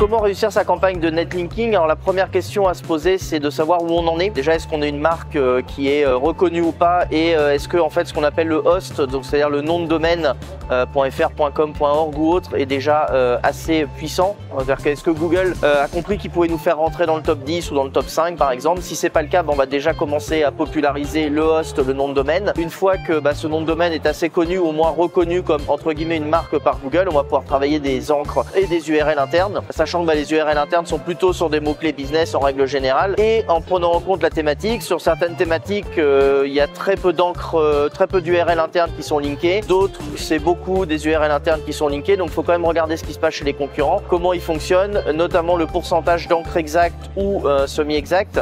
comment réussir sa campagne de netlinking? Alors la première question à se poser, c'est de savoir où on en est. Déjà, est-ce qu'on est une marque qui est reconnue ou pas, et est-ce que en fait ce qu'on appelle le host, donc c'est-à-dire le nom de domaine .fr, .com, .org ou autre, est déjà assez puissant. C'est-à-dire qu'est-ce que Google a compris qu'il pouvait nous faire rentrer dans le top 10 ou dans le top 5 par exemple. Si c'est pas le cas, on va déjà commencer à populariser le host, le nom de domaine. Une fois que ce nom de domaine est assez connu, au moins reconnu comme entre guillemets une marque par Google, on va pouvoir travailler des encres et des URL internes, sachant que les URL internes sont plutôt sur des mots-clés business en règle générale, et en prenant en compte la thématique. Sur certaines thématiques, il y a très peu d'encre, très peu d'URL internes qui sont linkées. D'autres, c'est beaucoup des URL internes qui sont linkées, donc il faut quand même regarder ce qui se passe chez les concurrents, comment ils fonctionnent, notamment le pourcentage d'encre exact ou semi-exact.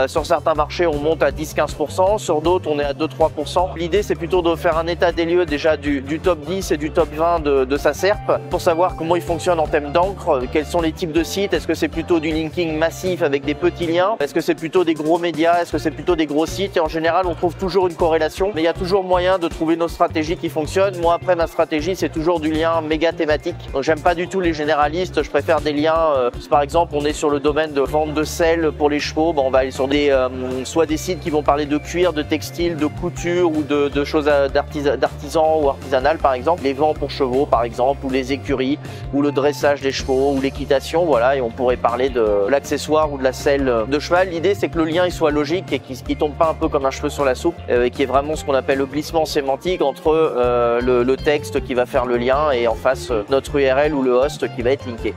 Sur certains marchés, on monte à 10-15%, sur d'autres, on est à 2-3%. L'idée, c'est plutôt de faire un état des lieux déjà du top 10 et du top 20 de sa SERP pour savoir comment il fonctionne en termes d'encre, quels sont les types de sites, est-ce que c'est plutôt du linking massif avec des petits liens, est-ce que c'est plutôt des gros médias, est-ce que c'est plutôt des gros sites, et en général, on trouve toujours une corrélation, mais il y a toujours moyen de trouver nos stratégies qui fonctionnent. Moi, après, ma stratégie, c'est toujours du lien méga thématique. Donc, j'aime pas du tout les généralistes, je préfère des liens, si par exemple, on est sur le domaine de vente de selle pour les chevaux, on va aller sur des, soit des sites qui vont parler de cuir, de textile, de couture ou de choses d'artisan ou artisanales par exemple, les vents pour chevaux par exemple, ou les écuries, ou le dressage des chevaux, ou l'équitation, voilà, et on pourrait parler de l'accessoire ou de la selle de cheval. L'idée c'est que le lien il soit logique et qu'il tombe pas un peu comme un cheveu sur la soupe, et qui est vraiment ce qu'on appelle le glissement sémantique entre le texte qui va faire le lien et en face notre URL ou le host qui va être linké.